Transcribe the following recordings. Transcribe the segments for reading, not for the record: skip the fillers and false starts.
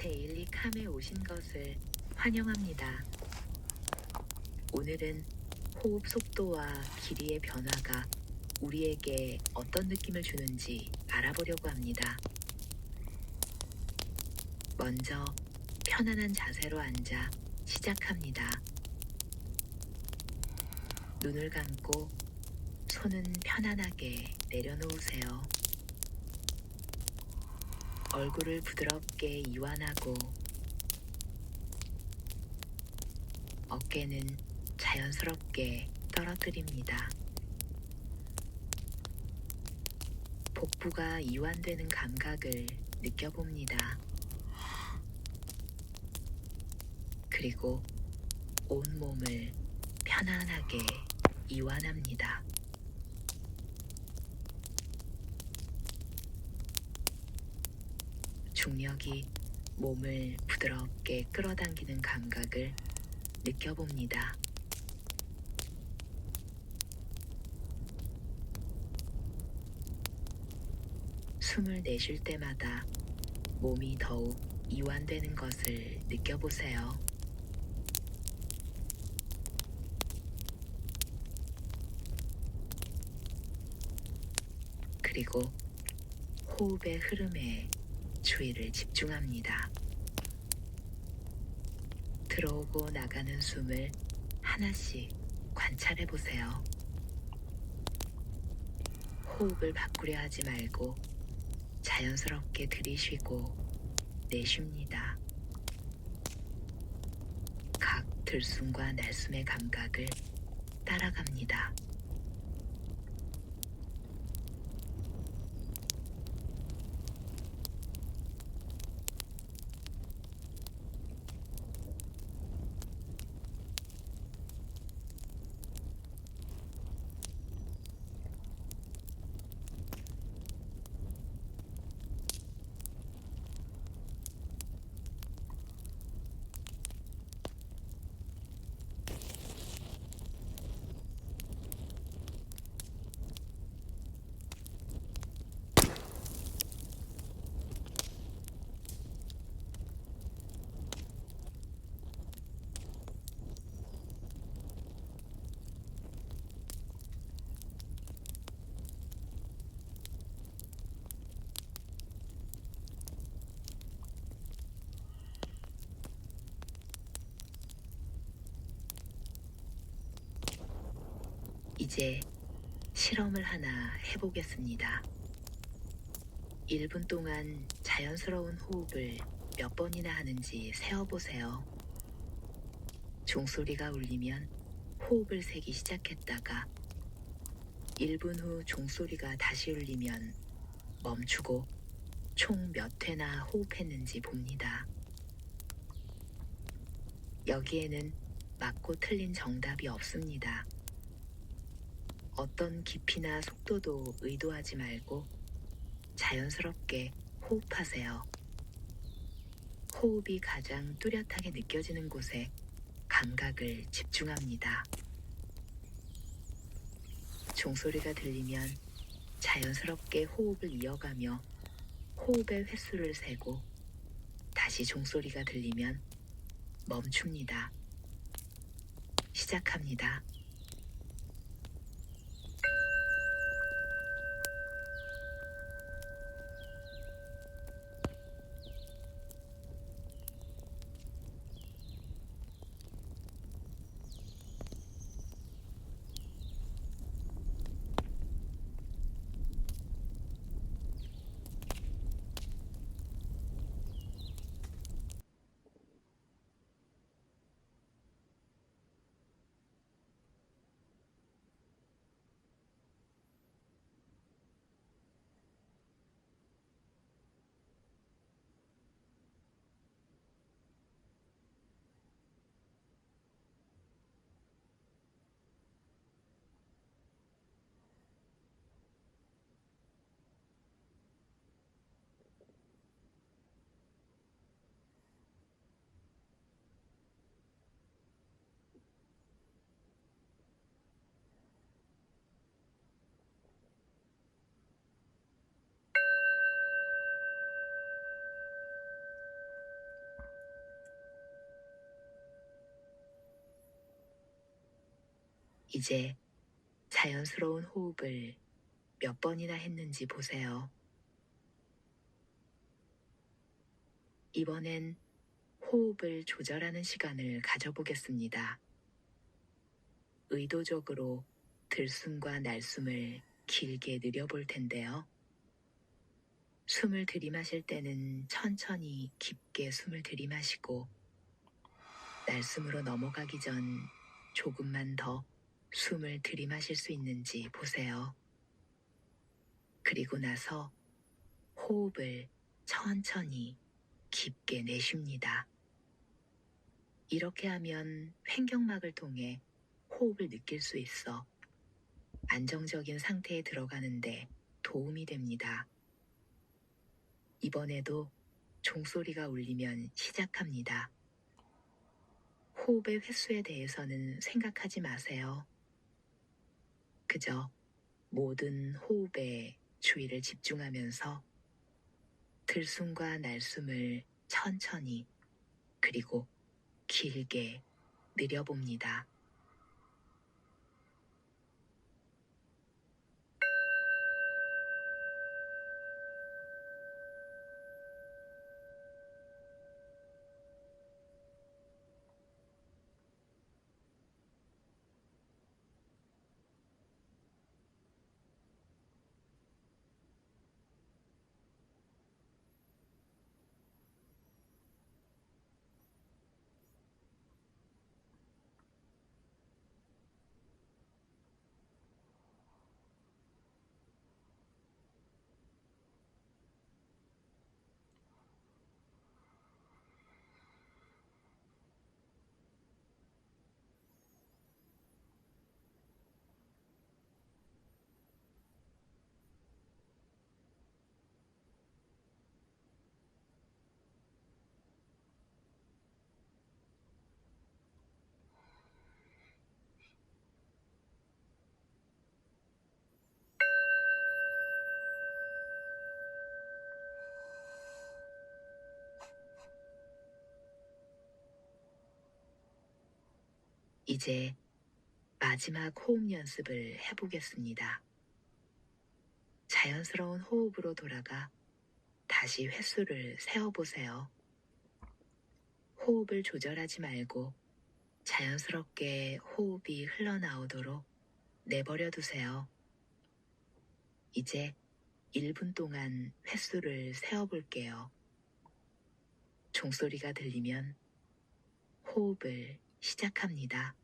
데일리 캄에 오신 것을 환영합니다. 오늘은 호흡 속도와 길이의 변화가 우리에게 어떤 느낌을 주는지 알아보려고 합니다. 먼저 편안한 자세로 앉아 시작합니다. 눈을 감고 손은 편안하게 내려놓으세요. 얼굴을 부드럽게 이완하고 어깨는 자연스럽게 떨어뜨립니다. 복부가 이완되는 감각을 느껴봅니다. 그리고 온몸을 편안하게 이완합니다. 중력이 몸을 부드럽게 끌어당기는 감각을 느껴봅니다. 숨을 내쉴 때마다 몸이 더욱 이완되는 것을 느껴보세요. 그리고 호흡의 흐름에 주의를 집중합니다. 들어오고 나가는 숨을 하나씩 관찰해 보세요. 호흡을 바꾸려 하지 말고 자연스럽게 들이쉬고 내쉽니다. 각 들숨과 날숨의 감각을 따라갑니다. 이제 실험을 하나 해보겠습니다. 1분 동안 자연스러운 호흡을 몇 번이나 하는지 세어보세요. 종소리가 울리면 호흡을 세기 시작했다가 1분 후 종소리가 다시 울리면 멈추고 총 몇 회나 호흡했는지 봅니다. 여기에는 맞고 틀린 정답이 없습니다. 어떤 깊이나 속도도 의도하지 말고 자연스럽게 호흡하세요. 호흡이 가장 뚜렷하게 느껴지는 곳에 감각을 집중합니다. 종소리가 들리면 자연스럽게 호흡을 이어가며 호흡의 횟수를 세고 다시 종소리가 들리면 멈춥니다. 시작합니다. 이제 자연스러운 호흡을 몇 번이나 했는지 보세요. 이번엔 호흡을 조절하는 시간을 가져보겠습니다. 의도적으로 들숨과 날숨을 길게 느려볼 텐데요. 숨을 들이마실 때는 천천히 깊게 숨을 들이마시고 날숨으로 넘어가기 전 조금만 더 숨을 들이마실 수 있는지 보세요. 그리고 나서 호흡을 천천히 깊게 내쉽니다. 이렇게 하면 횡격막을 통해 호흡을 느낄 수 있어 안정적인 상태에 들어가는데 도움이 됩니다. 이번에도 종소리가 울리면 시작합니다. 호흡의 횟수에 대해서는 생각하지 마세요. 그저 모든 호흡에 주의를 집중하면서 들숨과 날숨을 천천히 그리고 길게 느려봅니다. 이제 마지막 호흡 연습을 해보겠습니다. 자연스러운 호흡으로 돌아가 다시 횟수를 세어보세요. 호흡을 조절하지 말고 자연스럽게 호흡이 흘러나오도록 내버려 두세요. 이제 1분 동안 횟수를 세어볼게요. 종소리가 들리면 호흡을 시작합니다.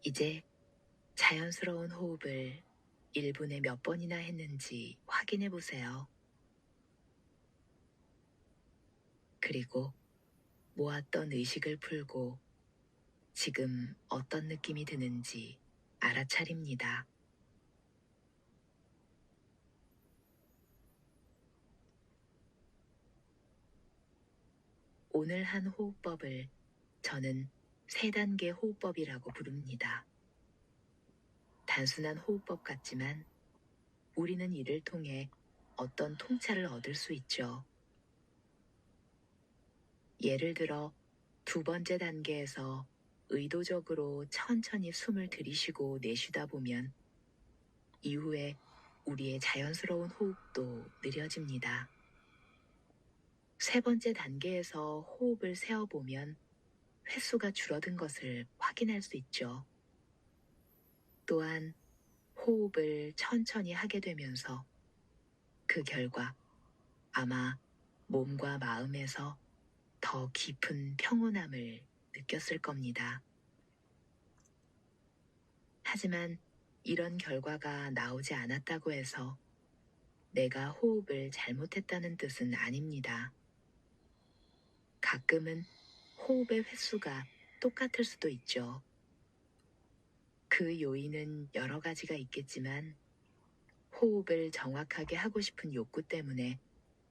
이제 자연스러운 호흡을 1분에 몇 번이나 했는지 확인해 보세요. 그리고 모았던 의식을 풀고 지금 어떤 느낌이 드는지 알아차립니다. 오늘 한 호흡법을 저는 3단계 호흡법이라고 부릅니다. 단순한 호흡법 같지만 우리는 이를 통해 어떤 통찰을 얻을 수 있죠. 예를 들어 2번째 단계에서 의도적으로 천천히 숨을 들이쉬고 내쉬다 보면 이후에 우리의 자연스러운 호흡도 느려집니다. 세 번째 단계에서 호흡을 세어보면 횟수가 줄어든 것을 확인할 수 있죠. 또한 호흡을 천천히 하게 되면서 그 결과 아마 몸과 마음에서 더 깊은 평온함을 느꼈을 겁니다. 하지만 이런 결과가 나오지 않았다고 해서 내가 호흡을 잘못했다는 뜻은 아닙니다. 가끔은 호흡의 횟수가 똑같을 수도 있죠. 그 요인은 여러 가지가 있겠지만 호흡을 정확하게 하고 싶은 욕구 때문에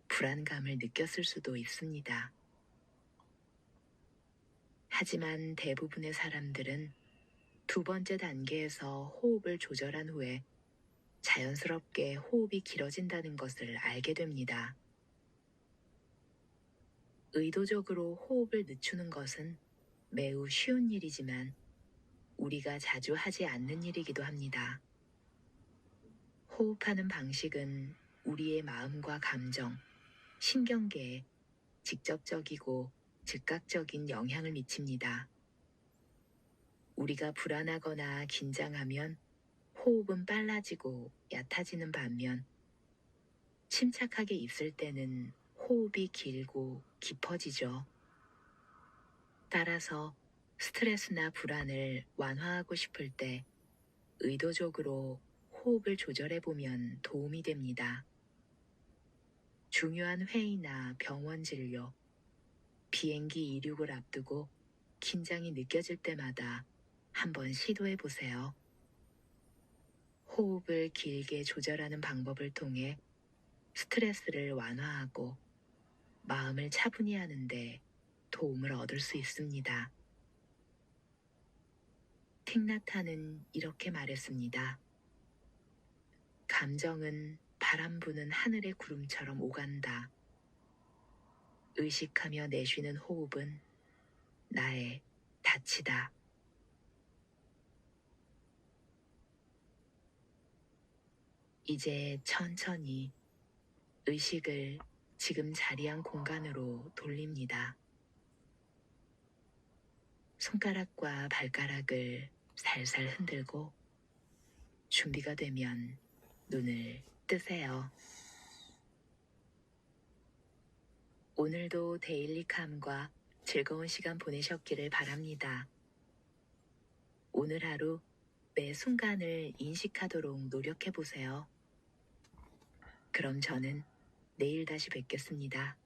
불안감을 느꼈을 수도 있습니다. 하지만 대부분의 사람들은 두 번째 단계에서 호흡을 조절한 후에 자연스럽게 호흡이 길어진다는 것을 알게 됩니다. 의도적으로 호흡을 늦추는 것은 매우 쉬운 일이지만 우리가 자주 하지 않는 일이기도 합니다. 호흡하는 방식은 우리의 마음과 감정, 신경계에 직접적이고 즉각적인 영향을 미칩니다. 우리가 불안하거나 긴장하면 호흡은 빨라지고 얕아지는 반면 침착하게 있을 때는 호흡이 길고 깊어지죠. 따라서 스트레스나 불안을 완화하고 싶을 때 의도적으로 호흡을 조절해 보면 도움이 됩니다. 중요한 회의나 병원 진료, 비행기 이륙을 앞두고 긴장이 느껴질 때마다 한번 시도해 보세요. 호흡을 길게 조절하는 방법을 통해 스트레스를 완화하고 마음을 차분히 하는데 도움을 얻을 수 있습니다. 틱나타는 이렇게 말했습니다. 감정은 바람 부는 하늘의 구름처럼 오간다. 의식하며 내쉬는 호흡은 나의 다치다. 이제 천천히 의식을 지금 자리한 공간으로 돌립니다. 손가락과 발가락을 살살 흔들고 준비가 되면 눈을 뜨세요. 오늘도 데일리캄과 즐거운 시간 보내셨기를 바랍니다. 오늘 하루 매 순간을 인식하도록 노력해 보세요. 그럼 저는 내일 다시 뵙겠습니다.